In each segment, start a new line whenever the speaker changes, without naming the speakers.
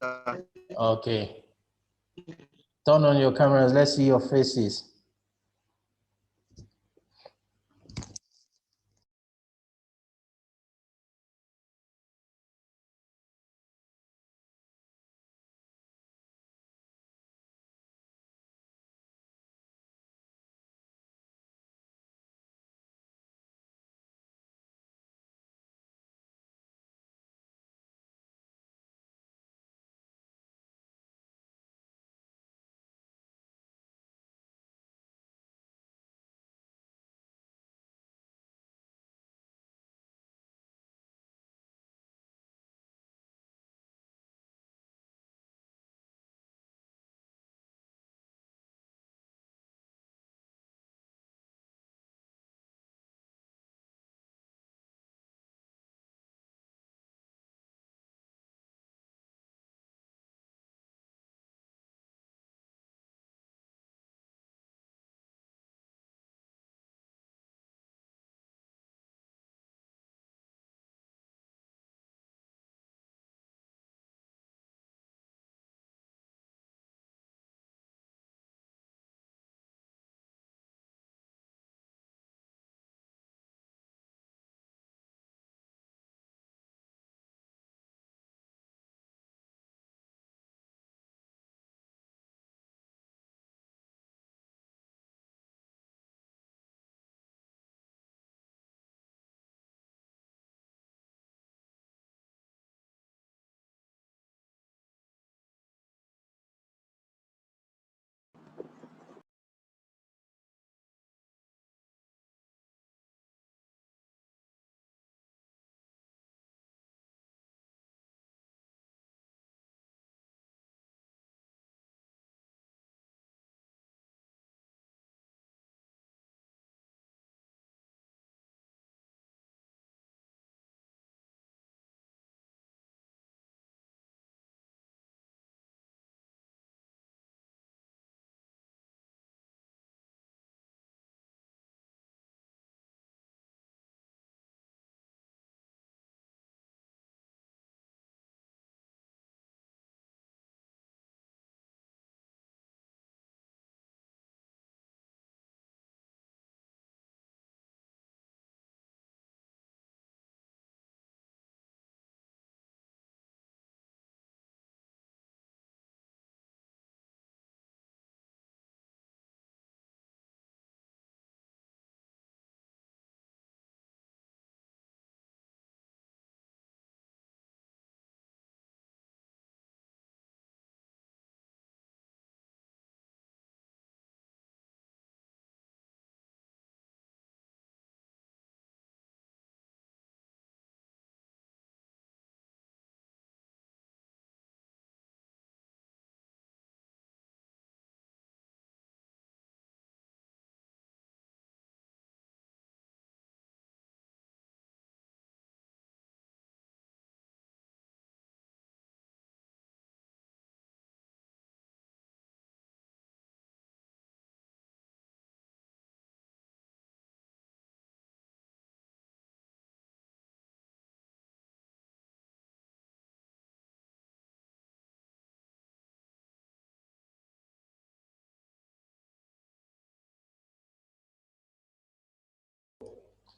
Okay. Turn on your cameras. Let's see your faces.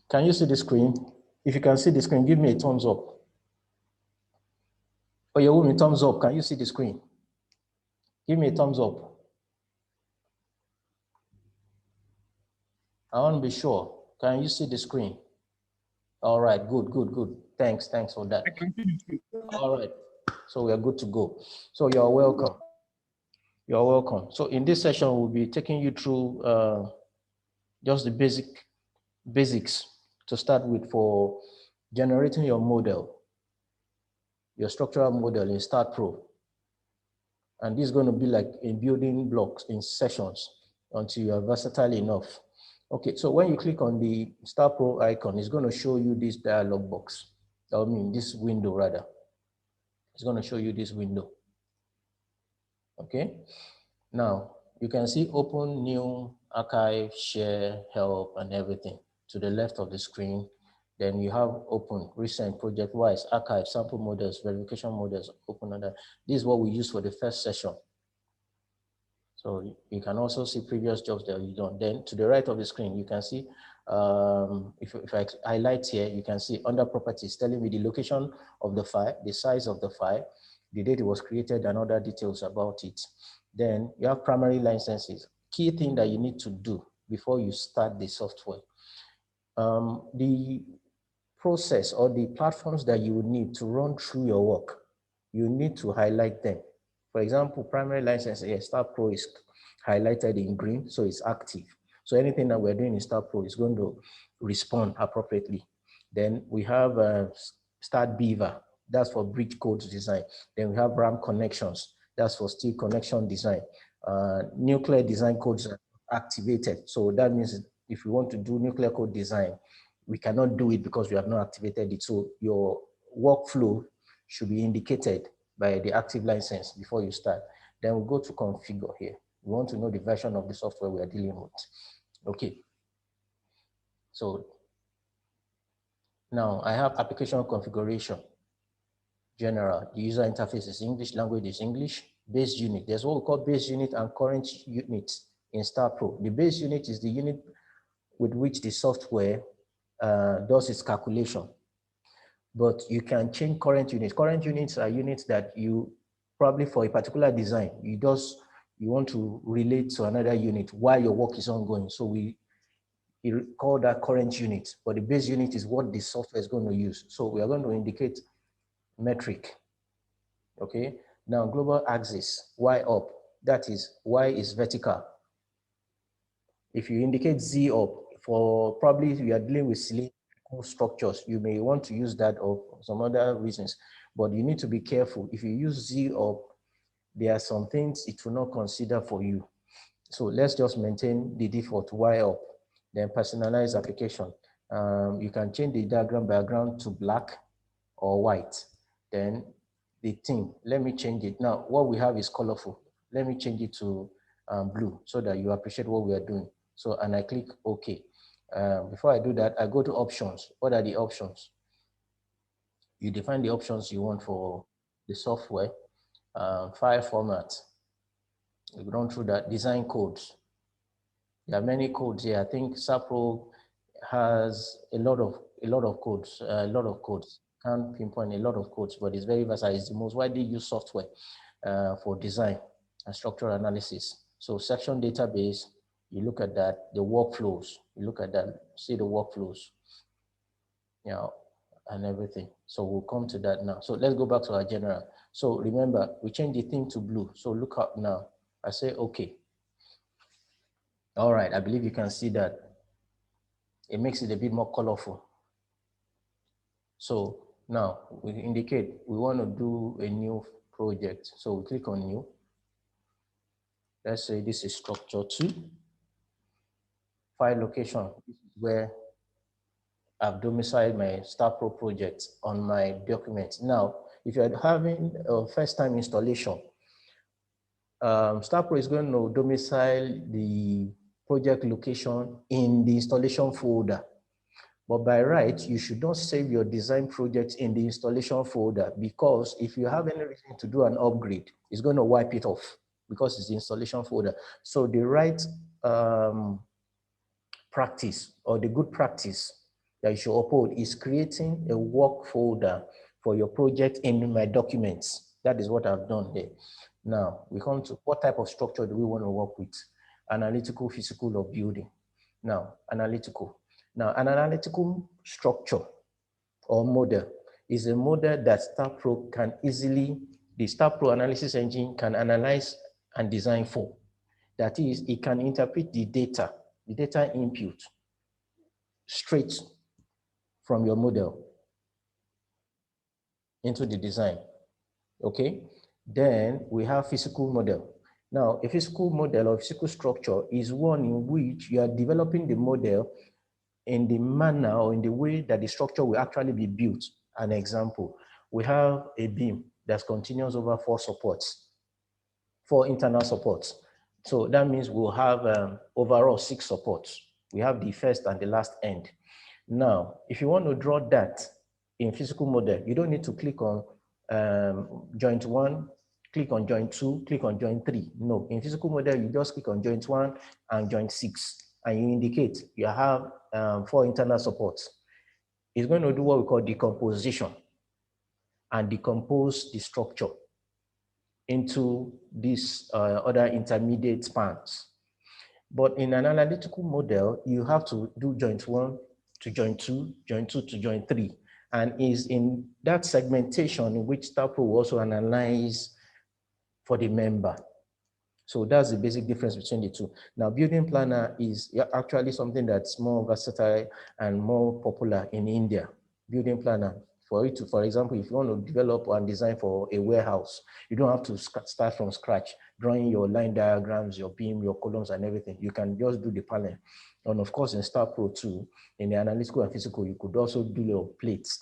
Can you see the screen? If you can see the screen, give me a thumbs up. Oh, you give me a thumbs up. Can you see the screen? Give me a thumbs up. I want to be sure. Can you see the screen? All right, good, good, good. Thanks for that. All right, so we are good to go. So you're welcome. You're welcome. So in this session, we'll be taking you through just the basics to start with for generating your model, your structural model in STAAD.Pro. And this is going to be like in building blocks in sessions until you are versatile enough. Okay, so when you click on the STAAD.Pro icon, it's going to show you this dialog box. I mean, this window rather. It's going to show you this window. Okay, now you can see open, new, archive, share, help, and everything to the left of the screen. Then you have open, recent, project-wise, archive, sample models, verification models, open and that. This is what we use for the first session. So you can also see previous jobs that you've done. Then to the right of the screen, you can see, if I highlight here, you can see under properties telling me the location of the file, the size of the file, the date it was created, and other details about it. Then you have primary licenses. Key thing that you need to do before you start the software. The process or the platforms that you would need to run through your work, you need to highlight them. For example, primary license, yes, STAAD.Pro is highlighted in green, so it's active. So anything that we're doing in STAAD.Pro is going to respond appropriately. Then we have STAAD Beaver, that's for bridge codes design. Then we have RAM connections, that's for steel connection design. Nuclear design codes are activated. So that means if we want to do nuclear code design, we cannot do it because we have not activated it. So your workflow should be indicated by the active license before you start. Then we go to configure here. We want to know the version of the software we are dealing with. Okay. So now I have application configuration. General, the user interface is English, language is English. Base unit, there's what we call base unit and current unit in STAAD.Pro. The base unit is the unit with which the software does its calculation. But you can change current units. Current units are units that you probably for a particular design, you want to relate to another unit while your work is ongoing. So we call that current unit, but the base unit is what the software is going to use. So we are going to indicate metric. Okay. Now global axis, Y up, that is Y is vertical. If you indicate Z up, for probably you are dealing with cylindrical structures, you may want to use that or some other reasons, but you need to be careful. If you use Z up, there are some things it will not consider for you. So let's just maintain the default Y up, then personalize application. You can change the diagram background to black or white. Then the theme, let me change it. Now, what we have is colorful. Let me change it to blue so that you appreciate what we are doing. So, and I click OK. Before I do that, I go to options. What are the options? You define the options you want for the software, file format. We run through that, design codes. There are many codes here. I think STAAD.Pro has a lot of codes. Can't pinpoint a lot of codes, but it's very versatile. It's the most widely used software for design and structural analysis. So section database, you look at that, the workflows, you look at that, see the workflows, and everything. So we'll come to that now. So let's go back to our general. So remember, we changed the theme to blue. So look up now. I say, okay. All right, I believe you can see that. It makes it a bit more colorful. So now we indicate we want to do a new project. So we click on new. Let's say this is structure 2. File location, this is where I've domiciled my STAAD.Pro project on my document. Now, if you're having a first-time installation, STAAD.Pro is going to domicile the project location in the installation folder. But by right, you should not save your design project in the installation folder, because if you have any reason to do an upgrade, it's going to wipe it off because it's the installation folder. So the right practice, or the good practice that you should uphold, is creating a work folder for your project in my documents. That is what I've done here. Now we come to what type of structure do we want to work with? Analytical, physical, or building? Now, analytical. Now, an analytical structure or model is a model that STAAD.Pro can easily, the STAAD.Pro analysis engine can analyze and design for. That is, it can interpret the data input straight from your model into the design, okay? Then we have physical model. Now, a physical model or physical structure is one in which you are developing the model in the manner or in the way that the structure will actually be built. An example, we have a beam that's continuous over 4 supports, 4 internal supports. So that means we'll have overall 6 supports. We have the first and the last end. Now, if you want to draw that in physical model, you don't need to click on joint 1, click on joint 2, click on joint 3. No, in physical model, you just click on joint 1 and joint 6, and you indicate you have 4 internal supports. It's going to do what we call decomposition and decompose the structure into these other intermediate spans. But in an analytical model, you have to do joint 1 to joint 2, joint 2 to joint 3. And is in that segmentation in which STAAD.Pro will also analyze for the member. So that's the basic difference between the two. Now, building planner is actually something that's more versatile and more popular in India. Building planner, for example, if you want to develop and design for a warehouse, you don't have to start from scratch, drawing your line diagrams, your beam, your columns, and everything. You can just do the panel. And of course, in STAAD.Pro too, in the analytical and physical, you could also do your plates.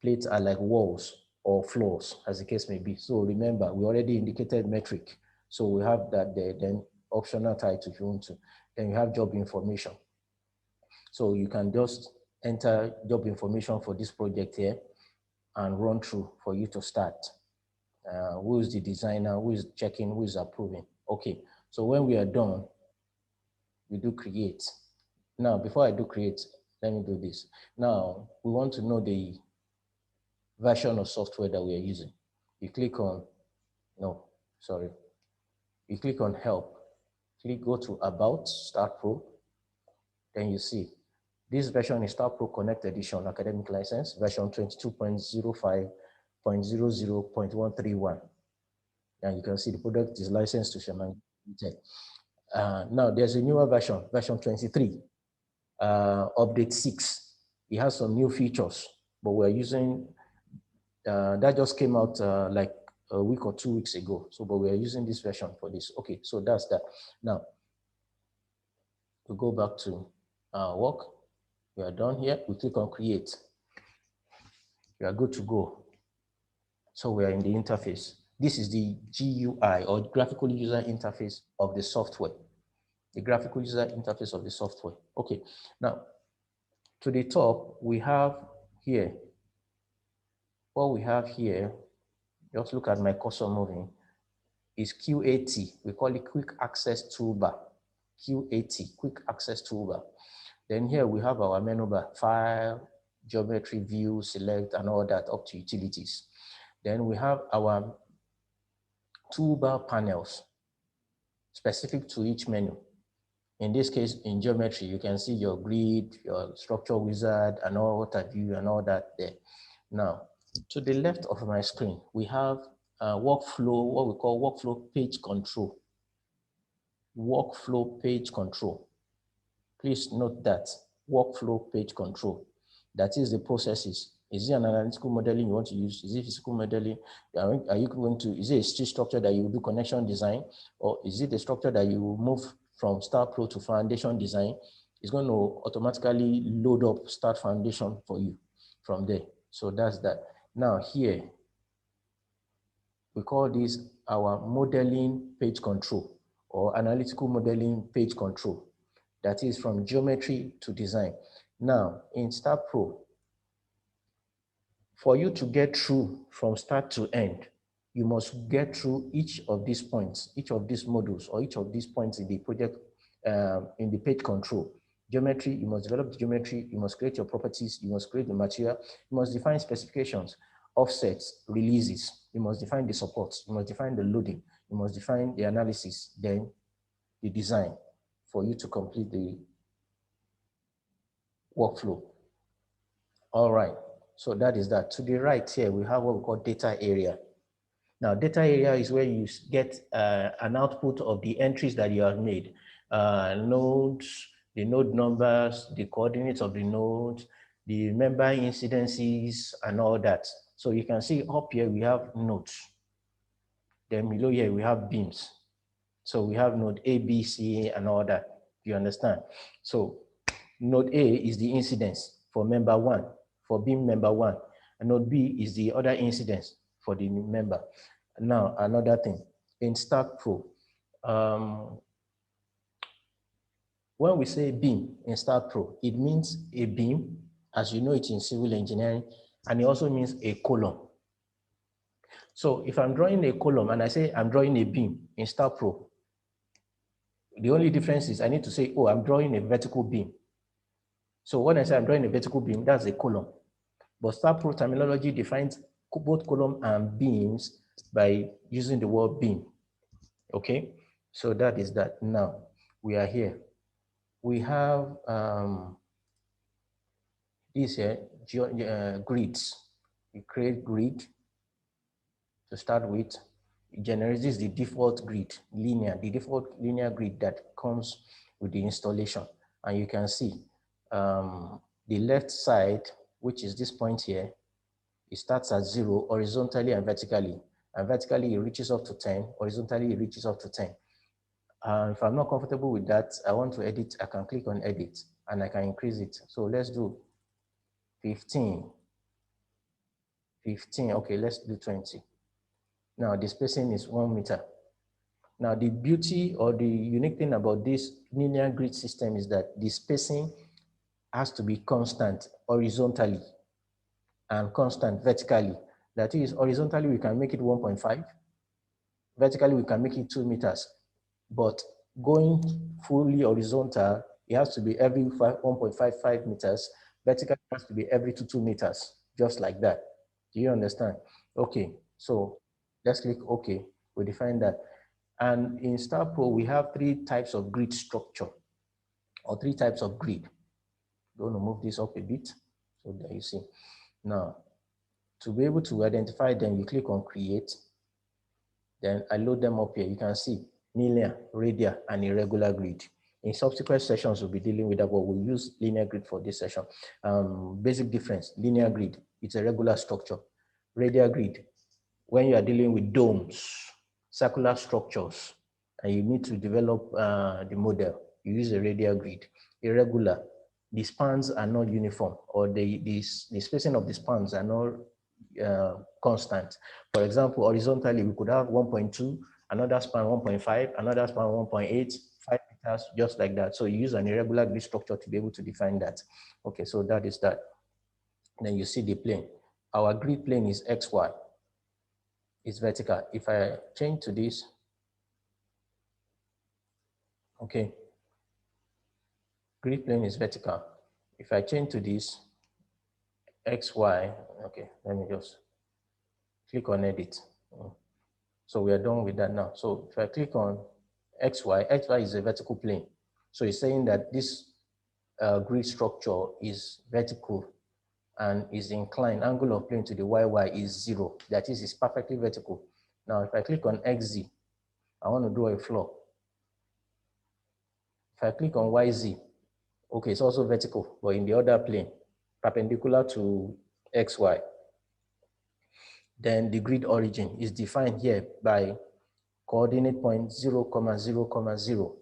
Plates are like walls or floors, as the case may be. So remember, we already indicated metric. So we have that there, then optional title if you want to. Then you have job information. So you can just enter job information for this project here and run through for you to start. Who is the designer, who is checking, who is approving. Okay, so when we are done, we do create. Now, before I do create, let me do this. Now, we want to know the version of software that we are using. You click on, you click on help, go to about STAAD.Pro, then you see this version is STAAD.Pro Connect Edition Academic License, version 22.05.00.131. And you can see the product is licensed to Shaman. Now there's a newer version, version 23, update 6. It has some new features, but we're using, that just came out like a week or 2 weeks ago. So, but we are using this version for this. Okay, so that's that. Now, we go back to work. We are done here. We click on create. We are good to go. So we are in the interface. This is the GUI or graphical user interface of the software. The graphical user interface of the software. Okay, now to the top, we have here, what we have here, just look at my cursor moving, is QAT. We call it Quick Access Toolbar. QAT, Quick Access Toolbar. Then here we have our menu bar, File, Geometry, View, Select, and all that up to Utilities. Then we have our toolbar panels specific to each menu. In this case, in Geometry, you can see your grid, your structure wizard, and all what have you, and all that there. Now, to the left of my screen, we have workflow, what we call workflow page control. Workflow page control. Please note that workflow page control. That is the processes. Is it an analytical modeling you want to use? Is it physical modeling? Are you going to, is it a stitch structure that you will do connection design? Or is it the structure that you will move from STAAD.Pro to foundation design? It's going to automatically load up start foundation for you from there. So that's that. Now here, we call this our modeling page control or analytical modeling page control. That is from geometry to design. Now in STAAD.Pro, for you to get through from start to end, you must get through each of these points, each of these modules, or each of these points in the project, in the page control. Geometry, you must develop the geometry, you must create your properties, you must create the material, you must define specifications, offsets, releases, you must define the supports, you must define the loading, you must define the analysis, then the design for you to complete the workflow. All right, so that is that. To the right here, we have what we call data area. Now, data area is where you get an output of the entries that you have made. Nodes, the node numbers, the coordinates of the nodes, the member incidences, and all that. So you can see up here, we have nodes. Then below here, we have beams. So we have node A, B, C, and all that. You understand? So node A is the incidence for member 1, for beam member 1. And node B is the other incidence for the member. Now, another thing, in STAAD.Pro, when we say beam in STAAD.Pro, it means a beam as you know it in civil engineering, and it also means a column. So if I'm drawing a column and I say I'm drawing a beam in STAAD.Pro, the only difference is I need to say, oh, I'm drawing a vertical beam. So when I say I'm drawing a vertical beam, that's a column. But STAAD.Pro terminology defines both column and beams by using the word beam. Okay, so that is that. Now we are here. We have these here grids. You create grid to start with. It generates the default grid, the default linear grid that comes with the installation. And you can see the left side, which is this point here, it starts at 0 horizontally and vertically. And vertically, it reaches up to 10. Horizontally, it reaches up to 10. If I'm not comfortable with that, I want to edit, I can click on edit and I can increase it. So let's do 15. 15, okay, let's do 20. Now the spacing is 1 meter. Now the beauty or the unique thing about this linear grid system is that the spacing has to be constant horizontally and constant vertically. That is, horizontally we can make it 1.5, vertically we can make it 2 meters. But going fully horizontal, it has to be every 1.55 meters. Vertical has to be every 2 meters, just like that. Do you understand? Okay, so let's click OK. We define that. And in STAAD.Pro, we have 3 types of grid structure, or 3 types of grid. I'm going to move this up a bit. So there you see. Now, to be able to identify them, you click on Create. Then I load them up here. You can see linear, radial, and irregular grid. In subsequent sessions, we'll be dealing with that, but we'll use linear grid for this session. Basic difference, linear grid, it's a regular structure. Radial grid, when you are dealing with domes, circular structures, and you need to develop the model, you use a radial grid. Irregular, the spans are not uniform, or the spacing of the spans are not constant. For example, horizontally, we could have 1.2, another span 1.5, another span 1.8, 5 meters, just like that. So you use an irregular grid structure to be able to define that. Okay, so that is that. Then you see the plane. Our grid plane is XY. It's vertical. If I change to this, okay, grid plane is vertical. If I change to this, XY, okay, let me just click on edit. So we are done with that now. So if I click on XY is a vertical plane. So it's saying that this grid structure is vertical and is inclined. Angle of plane to the YY is 0. That is, it's perfectly vertical. Now, if I click on XZ, I want to draw a floor. If I click on YZ, okay, it's also vertical, but in the other plane, perpendicular to XY. Then the grid origin is defined here by coordinate point 0, 0, 0.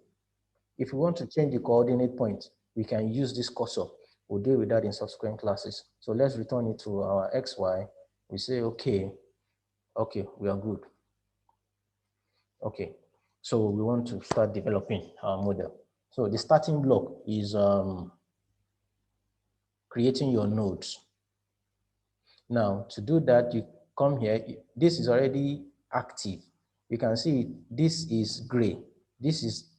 If we want to change the coordinate point, we can use this cursor. We'll deal with that in subsequent classes. So let's return it to our XY. We say, okay, we are good. Okay, so we want to start developing our model. So the starting block is creating your nodes. Now, to do that, you come here. This is already active. You can see this is gray. This is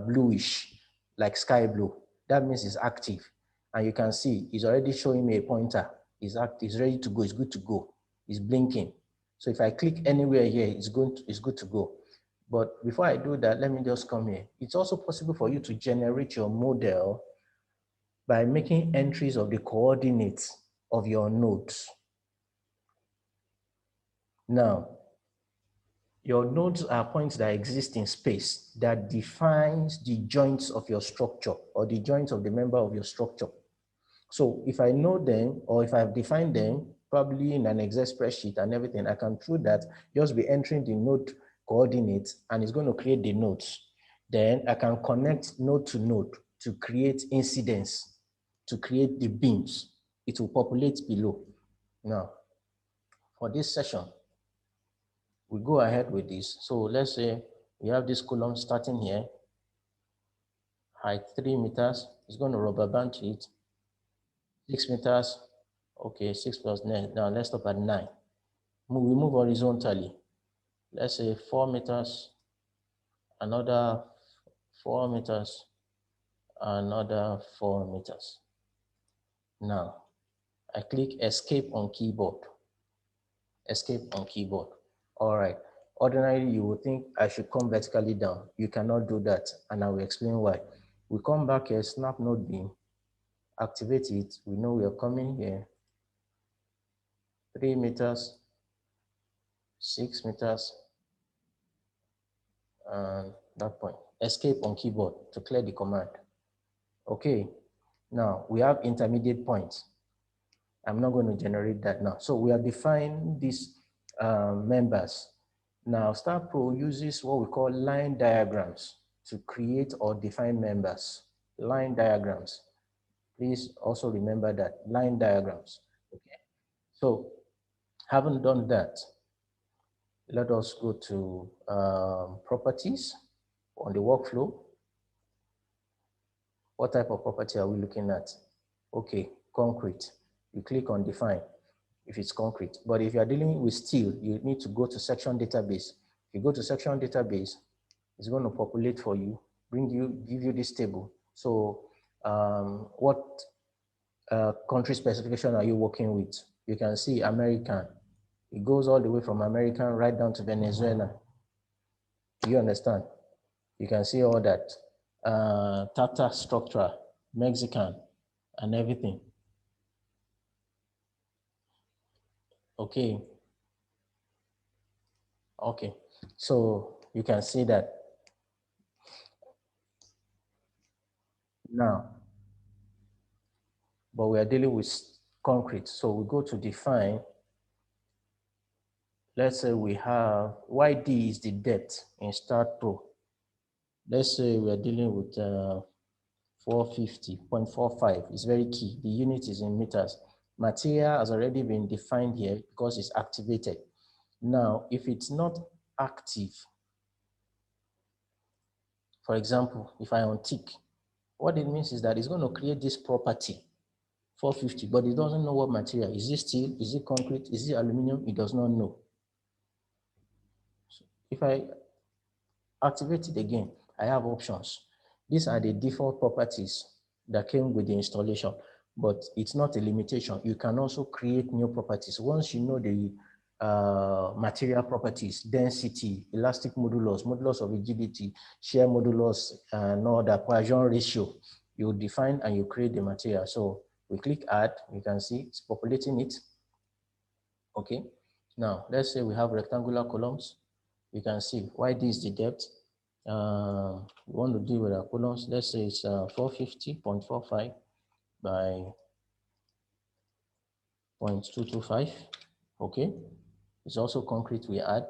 bluish, like sky blue. That means it's active. And you can see it's already showing me a pointer. It's active, it's ready to go, it's good to go. It's blinking. So if I click anywhere here, it's good to go. But before I do that, let me just come here. It's also possible for you to generate your model by making entries of the coordinates of your nodes. Now, your nodes are points that exist in space that defines the joints of your structure or the joints of the member of your structure. So if I know them, or if I've defined them, probably in an Excel spreadsheet and everything, I can through that just be entering the node coordinates and it's going to create the nodes. Then I can connect node to node to create incidents, to create the beams. It will populate below. Now, for this session, we go ahead with this. So let's say we have this column starting here, height 3 meters. It's going to rubber band to it. 6 meters. Okay, 6 plus 9. Now let's stop at 9. We move horizontally. Let's say 4 meters, another 4 meters, another 4 meters. Now, I click escape on keyboard. Escape on keyboard. All right. Ordinarily, you would think I should come vertically down. You cannot do that, and I will explain why. We come back here, snap node beam, activate it. We know we are coming here. 3 meters, 6 meters, and that point. Escape on keyboard to clear the command. Okay. Now, we have intermediate points. I'm not going to generate that now. So we are defining these members. Now, STAAD.Pro uses what we call line diagrams to create or define members. Line diagrams. Please also remember that, line diagrams. Okay. So, having done that, let us go to properties on the workflow. What type of property are we looking at? Okay, concrete. You click on define if it's concrete. But if you are dealing with steel, you need to go to section database. If you go to section database, it's going to populate for you, give you this table. So what country specification are you working with? You can see American. It goes all the way from American right down to Venezuela. Do you understand? You can see all that. Tata structure, Mexican, and everything. Okay. Okay. So you can see that. Now, but we are dealing with concrete. So we go to define. Let's say we have YD is the depth in STAAD.Pro. Let's say we are dealing with 450.45. It's very key. The unit is in meters. Material has already been defined here because it's activated. Now, if it's not active, for example, if I untick, what it means is that it's going to create this property, 450, but it doesn't know what material. Is it steel? Is it concrete? Is it aluminum? It does not know. So if I activate it again, I have options. These are the default properties that came with the installation, but it's not a limitation. You can also create new properties. Once you know the material properties, density, elastic modulus, modulus of rigidity, shear modulus, and all that, cohesion ratio, you define and you create the material. So we click add, you can see it's populating it. Okay, now let's say we have rectangular columns. You can see why this is the depth. We want to deal with our columns. Let's say it's 450.45 by 0.225. Okay, it's also concrete. We add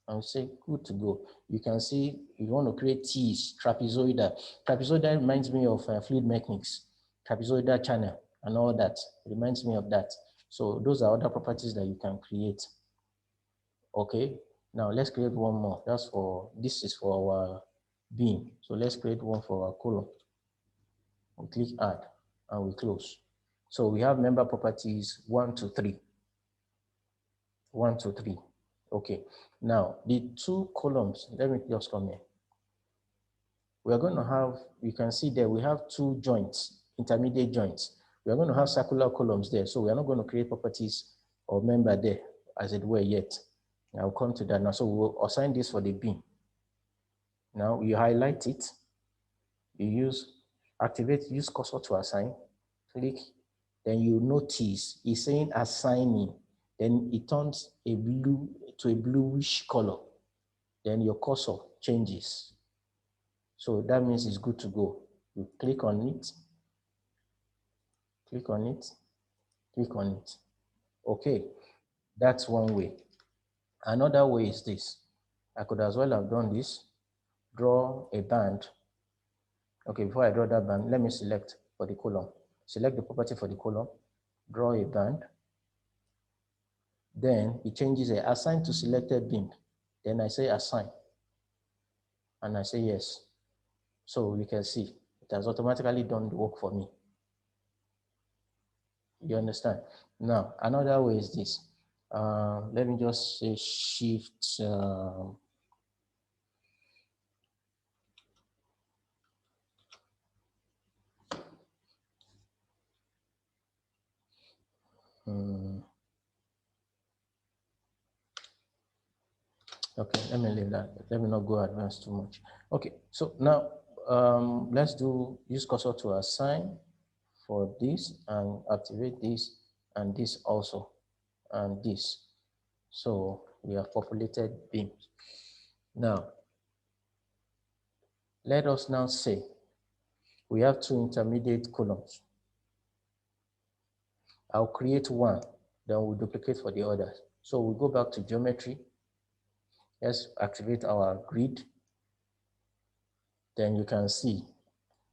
and say good to go. You can see you want to create T's, trapezoidal. Trapezoidal reminds me of fluid mechanics, trapezoidal channel and all that. It reminds me of that. So those are other properties that you can create. Okay, now let's create one more. This is for our beam. So let's create one for our column. We click add and we close. So we have member properties 1 to 3. 1 to 3. Okay, now the two columns, let me just come here. We are going to have, you can see there, we have two joints, intermediate joints. We are going to have circular columns there. So we are not going to create properties or member there as it were yet. I'll come to that now. So we'll assign this for the beam. Now you highlight it, you use cursor to assign, click, then you notice it's saying assigning, then it turns a blue to a bluish color. Then your cursor changes. So that means it's good to go. You click on it, click on it, click on it. Okay, that's one way. Another way is this. I could as well have done this, draw a band. Okay, before I draw that band, let me select for the column. Select the property for the column, draw a band. Then it changes a assign to selected beam. Then I say assign. And I say yes. So you can see it has automatically done the work for me. You understand? Now, another way is this. Let me just say shift. Okay, let me leave that. Let me not go advanced too much. Okay, so now let's use cursor to assign for this and activate this and this also and this. So we have populated beams. Now, let us now say we have two intermediate columns. I'll create one, then we'll duplicate for the others. So we'll go back to geometry. Let's activate our grid. Then you can see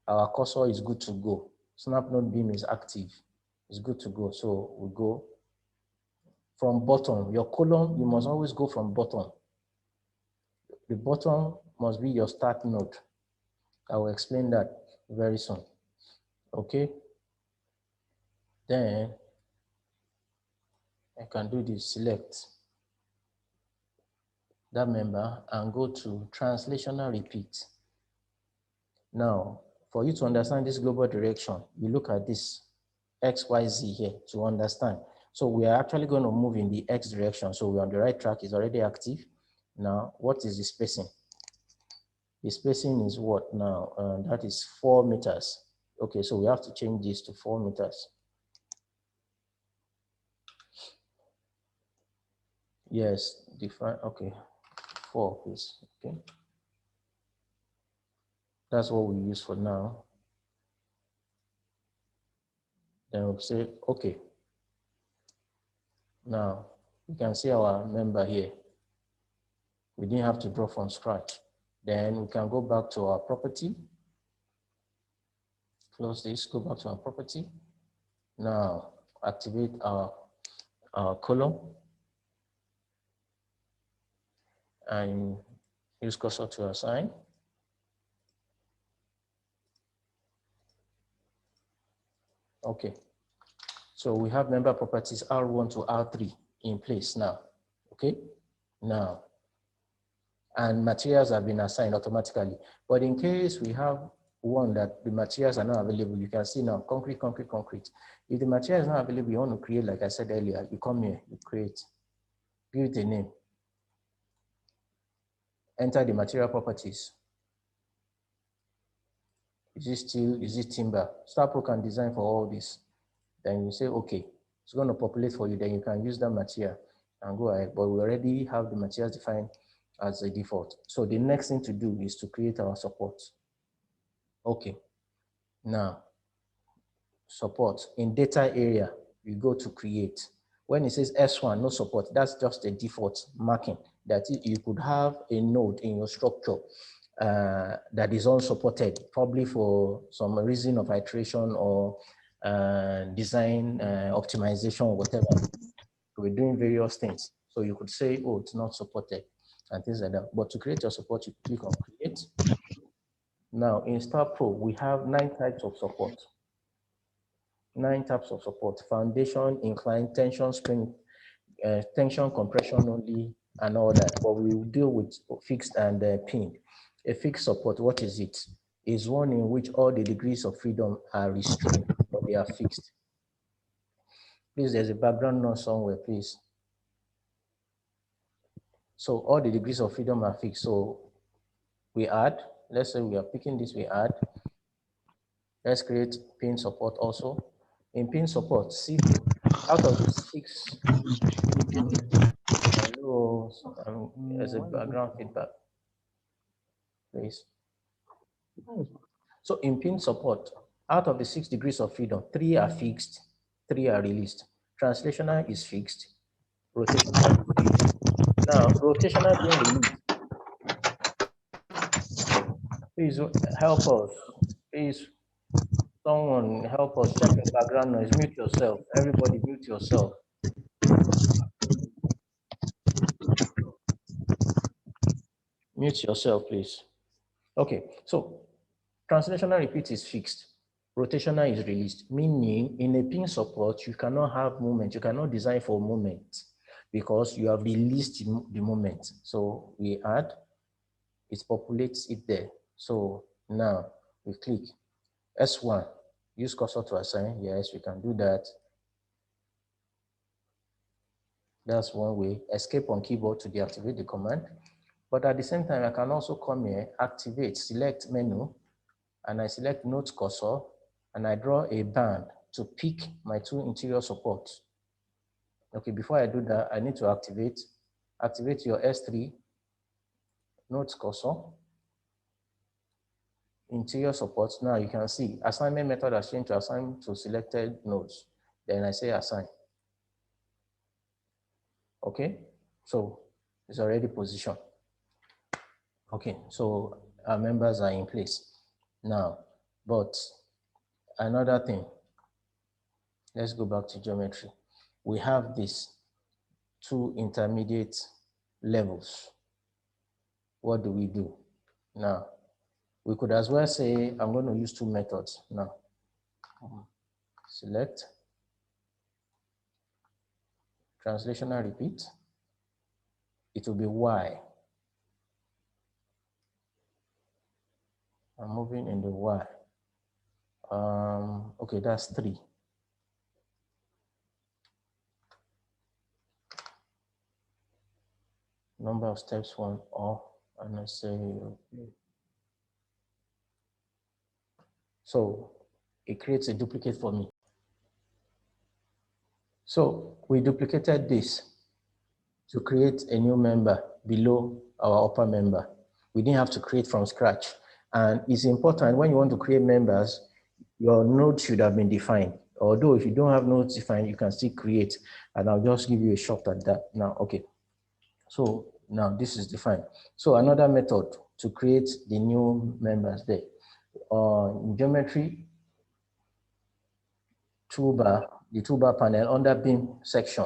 our cursor is good to go. Snap node beam is active. It's good to go. So we go from bottom. Your column, you must always go from bottom. The bottom must be your start node. I will explain that very soon. Okay. Then I can do this, select that member and go to translational repeat. Now, for you to understand this global direction, you look at this XYZ here to understand. So we are actually going to move in the X direction. So we're on the right track, is already active. Now, what is the spacing? The spacing is what now? That is 4 meters. Okay, so we have to change this to 4 meters. Yes, define, okay, 4 please, okay. That's what we use for now. Then we'll say, okay. Now, you can see our member here. We didn't have to draw from scratch. Then we can go back to our property. Close this, go back to our property. Now, activate our column and use cursor to assign. Okay. So we have member properties R1 to R3 in place now. Okay. Now, and materials have been assigned automatically. But in case we have one that the materials are not available, you can see now concrete, concrete, concrete. If the material is not available, you want to create, like I said earlier, you come here, you create, give it a name, enter the material properties. Is it steel? Is it timber? STAAD.Pro can design for all this. Then you say, okay, it's going to populate for you. Then you can use that material and go ahead. But we already have the materials defined as a default. So the next thing to do is to create our support. Okay. Now, support in data area, you go to create. When it says S1, no support, that's just a default marking that you could have a node in your structure that is unsupported, probably for some reason of iteration or design optimization or whatever. We're doing various things. So you could say, oh, it's not supported and things like that. But to create your support, you click on create. Now in STAAD.Pro, we have 9 types of support. 9 types of support: foundation, incline, tension, spring, tension, compression only, and all that. But we will deal with fixed and pinned. A fixed support, what is it? Is one in which all the degrees of freedom are restrained, but they are fixed. Please, there's a background noise somewhere, please. So all the degrees of freedom are fixed. So we add, let's say we are picking this, we add. Let's create pin support also. In pin support, see, out of the 6, hello, there's a background feedback, please. So in pin support, out of the 6 degrees of freedom, 3 are fixed, 3 are released. Translational is fixed, rotational is fixed. Now, rotational being released. Please help us. Please, someone help us. Check your background noise. Mute yourself. Everybody mute yourself. Mute yourself, please. Okay, so translational repeat is fixed. rotational is released, meaning in a pin support, you cannot have movement. You cannot design for movement because you have released the movement. So we add, it populates it there. So now we click S1, use cursor to assign. Yes, we can do that. That's one way. Escape on keyboard to deactivate the command. But at the same time, I can also come here, activate, select menu, and I select node cursor, and I draw a band to pick my two interior supports. Okay, before I do that, I need to activate your S3, node cursor, interior supports. Now you can see assignment method has changed to assign to selected nodes. Then I say assign. Okay, so it's already positioned. Okay, so our members are in place now. But another thing, let's go back to geometry. We have these two intermediate levels. What do we do? Now, we could as well say, I'm going to use two methods now. Select, translational repeat. It will be Y. I'm moving in the Y. Okay, that's 3. Number of steps 1 or, and I say, okay. So it creates a duplicate for me. So we duplicated this to create a new member below our upper member. We didn't have to create from scratch. And it's important when you want to create members, your node should have been defined. Although if you don't have nodes defined, you can still create. And I'll just give you a shot at that now. Okay. So now this is defined. So another method to create the new members there. In geometry, toolbar, the toolbar panel under beam section.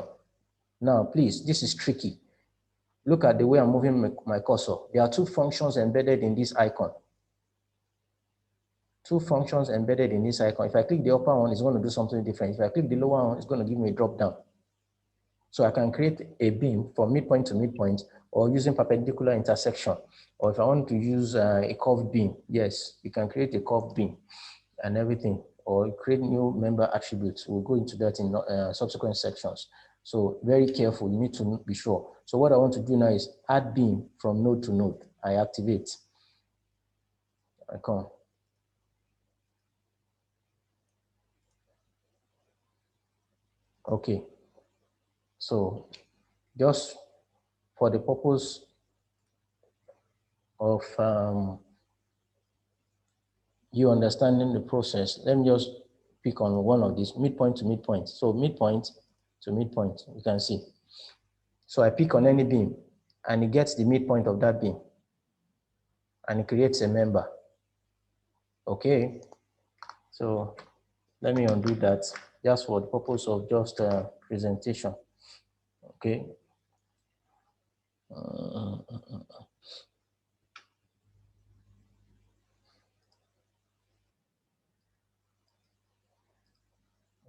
Now, please, this is tricky. Look at the way I'm moving my cursor. There are two functions embedded in this icon. Two functions embedded in this icon. If I click the upper one, it's going to do something different. If I click the lower one, it's going to give me a drop down. So I can create a beam from midpoint to midpoint or using perpendicular intersection. Or if I want to use a curved beam, yes, you can create a curved beam and everything, or create new member attributes. We'll go into that in subsequent sections. So very careful, you need to be sure. So what I want to do now is add beam from node to node. I activate. I come. Okay. So just for the purpose of you understanding the process, let me just pick on one of these, midpoint to midpoint. So midpoint to midpoint, you can see. So I pick on any beam and it gets the midpoint of that beam and it creates a member. Okay, so let me undo that just for the purpose of just presentation. Okay.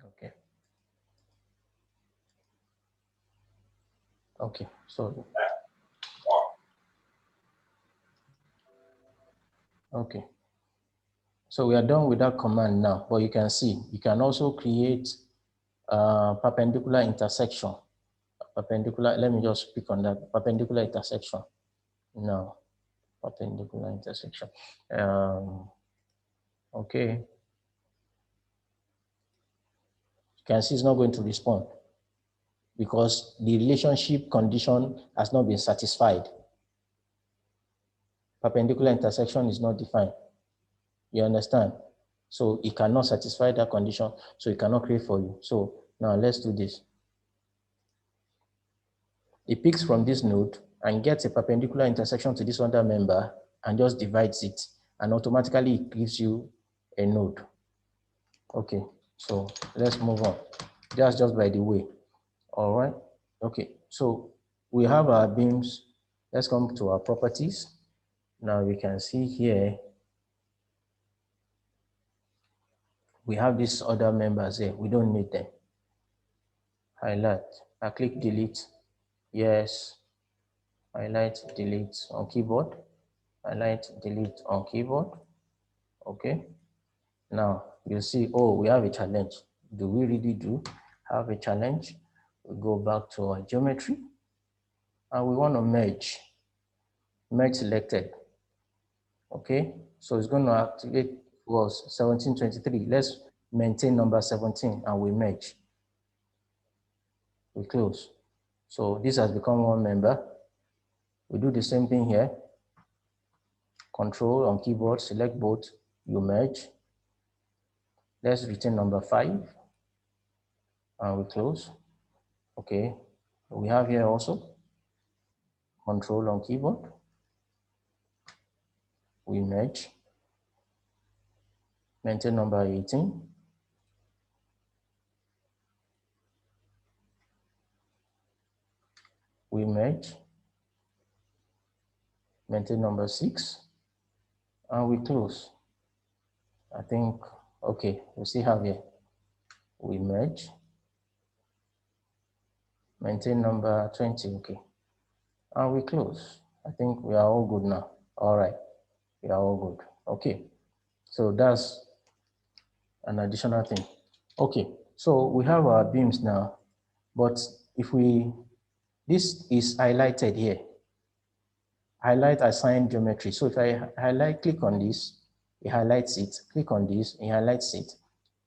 Okay. Okay, so okay. So we are done with that command now, but you can see, you can also create perpendicular intersection. Perpendicular, let me just pick on that, perpendicular intersection. No, perpendicular intersection. Okay. You can see it's not going to respond because the relationship condition has not been satisfied. Perpendicular intersection is not defined. You understand? So it cannot satisfy that condition, so it cannot create for you. So now let's do this. It picks from this node and gets a perpendicular intersection to this other member and just divides it, and automatically it gives you a node. Okay, so let's move on. That's just by the way. All right. Okay, so we have our beams. Let's come to our properties. Now we can see here we have these other members here. We don't need them. Highlight. I click delete. Yes. Highlight, delete on keyboard. Highlight, delete on keyboard. Okay. Now you see, oh, we have a challenge. Do we really have a challenge? We go back to our geometry and we want to merge. Merge selected. Okay. So it's going to activate was 1723. Let's maintain number 17 and we merge. We close. So this has become one member. We do the same thing here. Control on keyboard, select both, you merge. Let's retain number 5 and we close. Okay, we have here also control on keyboard, we merge. Maintain number 18. We merge. Maintain number 6 and we close. I think, okay, we still have here. We merge. Maintain number 20, okay. And we close. I think we are all good now. All right, we are all good. Okay, so that's an additional thing. Okay, so we have our beams now, but if this is highlighted here. Highlight assigned geometry. So if I click on this, it highlights it. Click on this, it highlights it.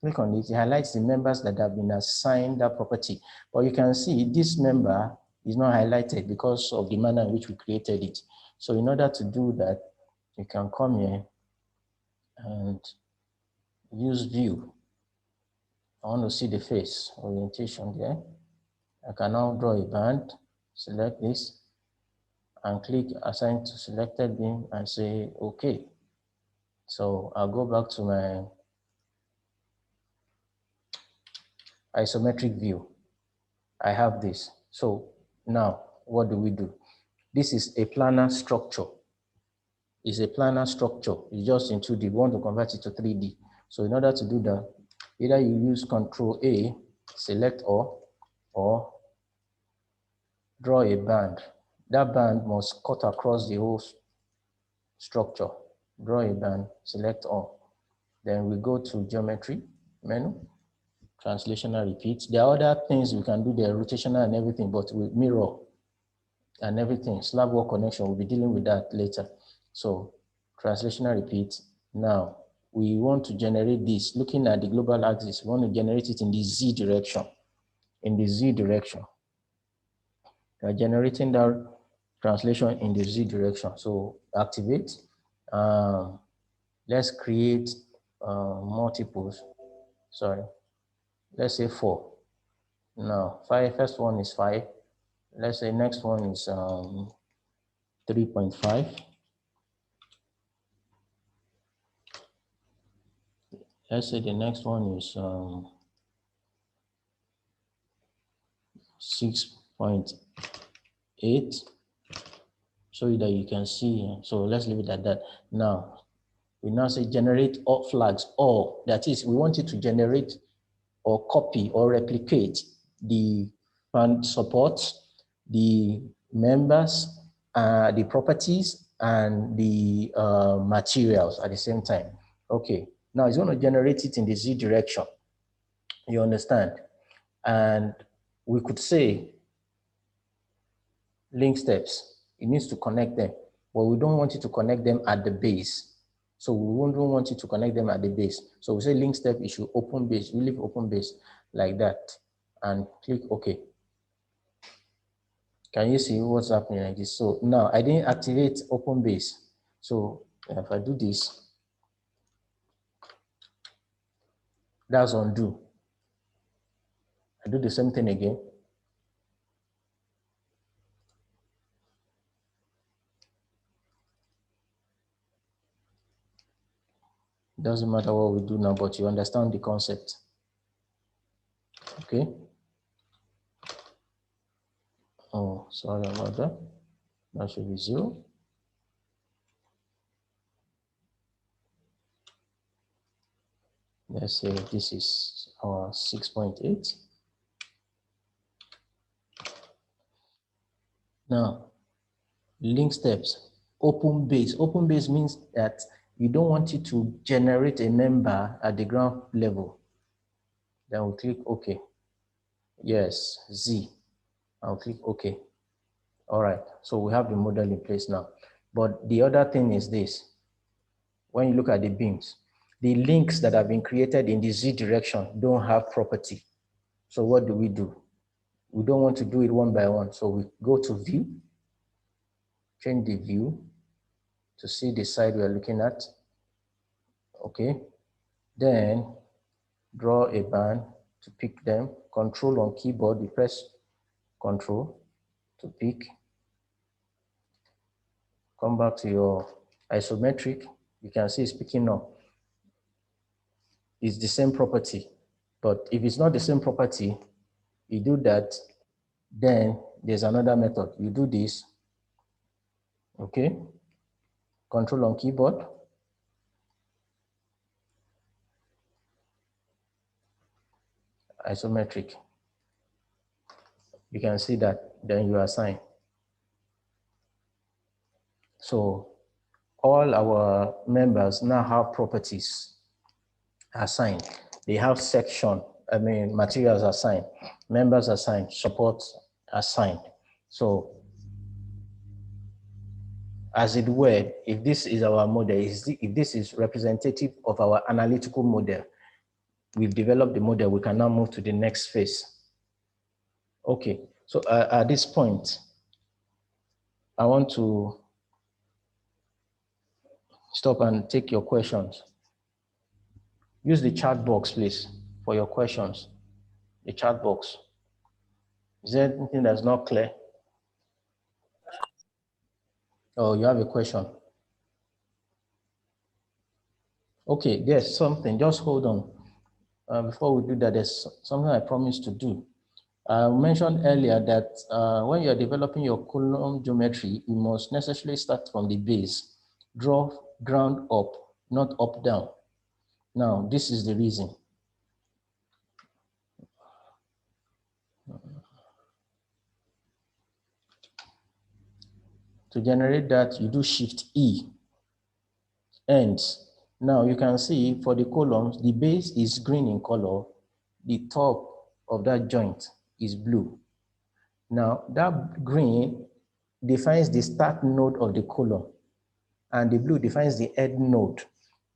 Click on this, it highlights the members that have been assigned that property. But you can see this member is not highlighted because of the manner in which we created it. So in order to do that, you can come here and use view. I want to see the face orientation there. I can now draw a band, select this, and click assign to selected beam and say okay. So I'll go back to my isometric view. I have this. So now what do? This is a planar structure. It's a planar structure. It's just in 2D. We want to convert it to 3D. So in order to do that, either you use Control A, select all, or draw a band. That band must cut across the whole structure. Draw a band, select all. Then we go to geometry menu, translational repeat. There are other things we can do there, rotational and everything, but with mirror and everything, slab wall connection, we'll be dealing with that later. So translational repeat. Now we want to generate this. Looking at the global axis, we want to generate it in the Z direction. In the Z direction. We are generating that translation in the Z direction. So activate. Let's create multiples. Sorry. Let's say 4. Now, first one is 5. Let's say next one is 3.5. Let's say the next one is 6.8. So that you can see. So let's leave it at that. Now, we now say generate all flags. All that is, we want it to generate or copy or replicate the fund supports, the members, the properties, and the materials at the same time. Okay, now it's going to generate it in the Z direction. You understand? And we could say link steps. It needs to connect them, but we don't want it to connect them at the base. So we won't want it to connect them at the base. So we say link step, it should open base. We leave open base like that and click OK. Can you see what's happening like this? So now I didn't activate open base. So if I do this, that's undo. I do the same thing again. Doesn't matter what we do now, but you understand the concept. Okay. Oh, sorry about that. That should be 0. Let's say this is our 6.8. Now, link steps, open base. Open base means that you don't want it to generate a member at the ground level. Then we'll click OK. Yes, Z. I'll click OK. All right, so we have the model in place now. But the other thing is this. When you look at the beams, the links that have been created in the Z direction don't have property. So what do? We don't want to do it one by one. So we go to view, change the view to see the side we are looking at. Okay, then draw a band to pick them. Control on keyboard, you press Control to pick. Come back to your isometric. You can see it's picking up. It's the same property. But if it's not the same property, you do that, then there's another method. You do this, okay? Control on keyboard. Isometric. You can see that, then you assign. So all our members now have properties assigned. They have section, materials assigned, members assigned, support assigned. So as it were, if this is our model, if this is representative of our analytical model, we've developed the model, we can now move to the next phase. Okay, so at this point, I want to stop and take your questions. Use the chat box, please, for your questions. The chat box. Is there anything that's not clear? Oh, you have a question. Okay, there's something, just hold on. Before we do that, there's something I promised to do. I mentioned earlier that when you're developing your column geometry, you must necessarily start from the base. Draw ground up, not up down. Now, this is the reason. To generate that, you do Shift E, ends. Now you can see for the columns, the base is green in color, the top of that joint is blue. Now that green defines the start node of the column, and the blue defines the end node.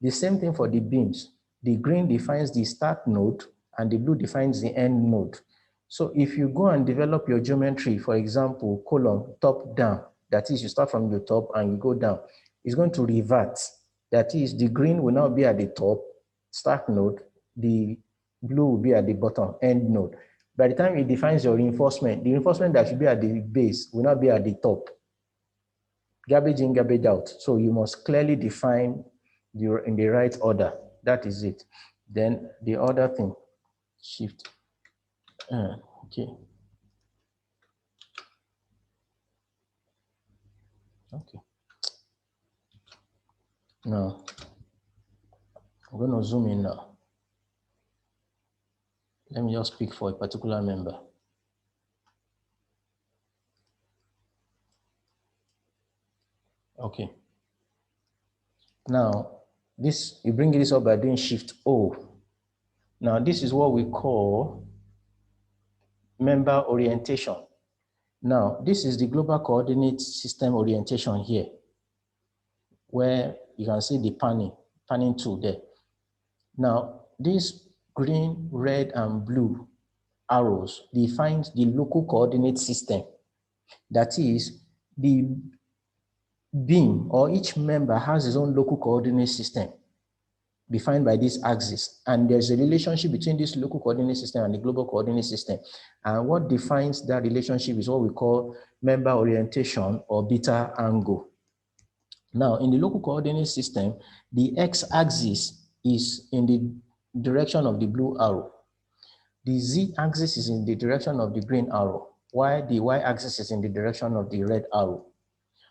The same thing for the beams. The green defines the start node, and the blue defines the end node. So if you go and develop your geometry, for example, column top down, that is, you start from the top and you go down, it's going to revert. That is, the green will now be at the top, start node, the blue will be at the bottom, end node. By the time it defines your reinforcement, the reinforcement that should be at the base will not be at the top. Garbage in, garbage out. So you must clearly define in the right order. That is it. Then the other thing, Shift. Okay. Okay. Now, I'm going to zoom in now. Let me just pick for a particular member. Okay. Now, this, you bring this up by doing Shift O. Now, this is what we call member orientation. Now, this is the global coordinate system orientation here, where you can see the panning tool there. Now, this green, red, and blue arrows defines the local coordinate system. That is, the beam or each member has its own local coordinate system defined by this axis. And there's a relationship between this local coordinate system and the global coordinate system. And what defines that relationship is what we call member orientation or beta angle. Now, in the local coordinate system, the x-axis is in the direction of the blue arrow. The z-axis is in the direction of the green arrow, while the y-axis is in the direction of the red arrow.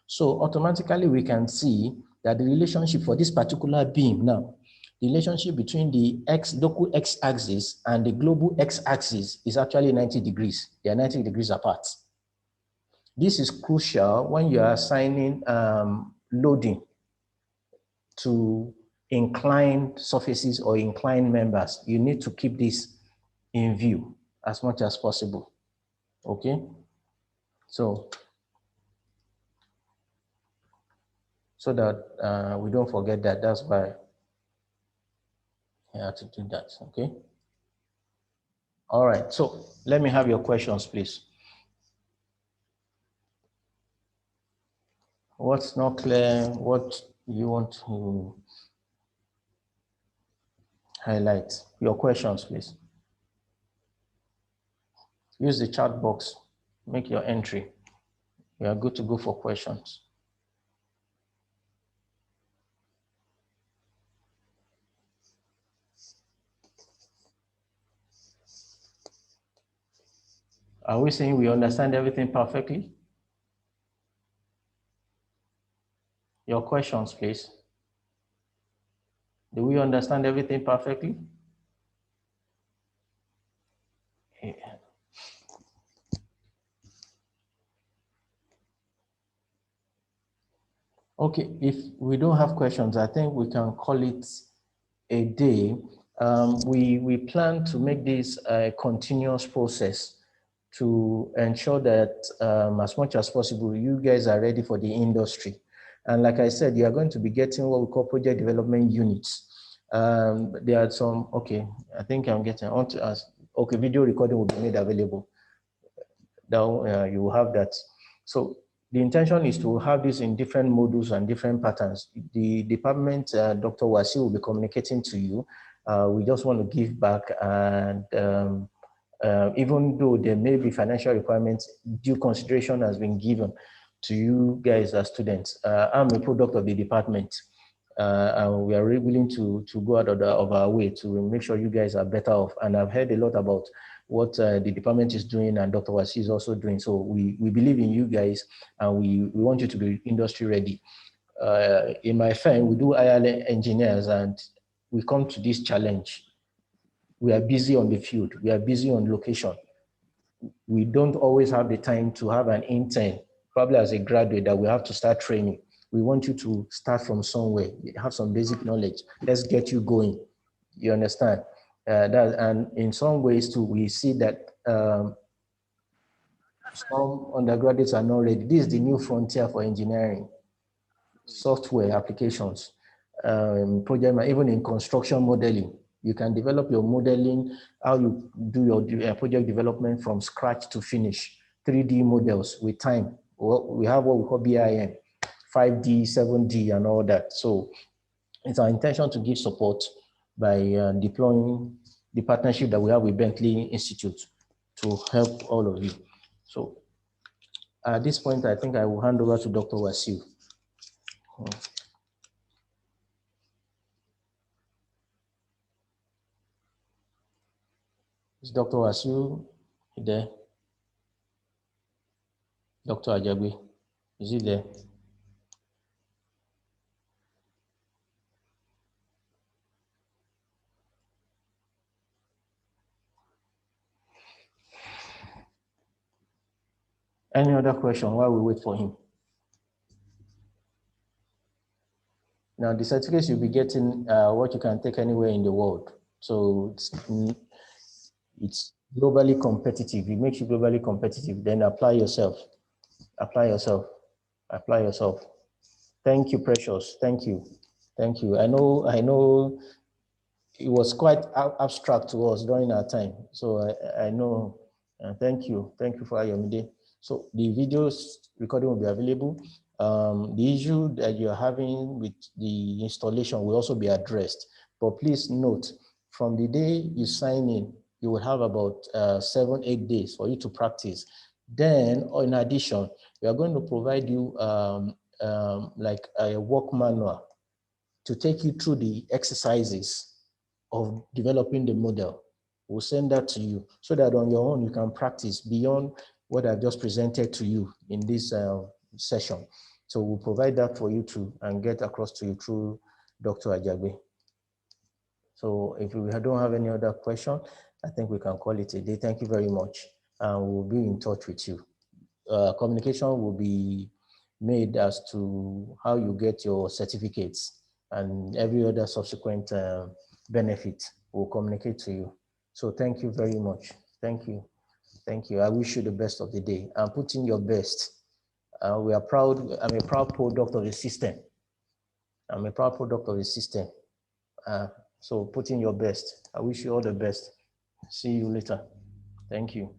So automatically we can see that the relationship for this particular beam now, The relationship between the local x-axis and the global x-axis is actually 90 degrees. They are 90 degrees apart. This is crucial when you are assigning loading to inclined surfaces or inclined members. You need to keep this in view as much as possible. Okay? So that we don't forget that. That's why I have to do that. Okay? All right. So let me have your questions, please. What's not clear? What you want to highlight? Your questions, please. Use the chat box. Make your entry. We are good to go for questions. Are we saying we understand everything perfectly? Your questions, please. Do we understand everything perfectly? Yeah. Okay, if we don't have questions, I think we can call it a day. We plan to make this a continuous process to ensure that as much as possible, you guys are ready for the industry. And like I said, you are going to be getting what we call project development units. There are some, okay, I think I'm getting on to us. Okay, video recording will be made available. Now you will have that. So the intention is to have this in different modules and different patterns. The department, Dr. Wasi will be communicating to you. We just want to give back, and even though there may be financial requirements, due consideration has been given to you guys as students. I'm a product of the department, and we are really willing to go out of our way to make sure you guys are better off. And I've heard a lot about what the department is doing and Dr. Wasi is also doing. So we believe in you guys, and we want you to be industry ready. In my firm, we do hire engineers, and we come to this challenge. We are busy on the field. We are busy on location. We don't always have the time to have an intern, probably as a graduate, that we have to start training. We want you to start from somewhere, have some basic knowledge. Let's get you going. You understand? And in some ways too, we see that some undergraduates are not ready. This is the new frontier for engineering, software applications, project, even in construction modeling. You can develop your modeling, how you do your project development from scratch to finish, 3D models with time. We have what we call BIM, 5D, 7D, and all that. So it's our intention to give support by deploying the partnership that we have with Bentley Institute to help all of you. So at this point, I think I will hand over to Dr. Wasiu. Is Dr. Wasiu there? Dr. Ajagbe, is he there? Any other question while we wait for him? Now, the certificates you'll be getting what you can take anywhere in the world. So it's globally competitive. It makes you globally competitive. Then apply yourself. Apply yourself. Apply yourself. Thank you, Precious. Thank you. Thank you. I know it was quite abstract to us during our time. So I know. Thank you. Thank you for your midday. So the videos recording will be available. The issue that you're having with the installation will also be addressed. But please note, from the day you sign in, you will have about 7-8 days for you to practice. Then, in addition, we are going to provide you like a work manual to take you through the exercises of developing the model. We'll send that to you so that on your own you can practice beyond what I've just presented to you in this session. So we'll provide that for you too and get across to you through Dr. Ajagbe. So if we don't have any other question, I think we can call it a day. Thank you very much. And we'll be in touch with you. Communication will be made as to how you get your certificates, and every other subsequent benefit will communicate to you. So thank you very much. Thank you. Thank you. I wish you the best of the day and put in your best. We are proud. I'm a proud product of the system. I'm a proud product of the system. So put in your best. I wish you all the best. See you later. Thank you.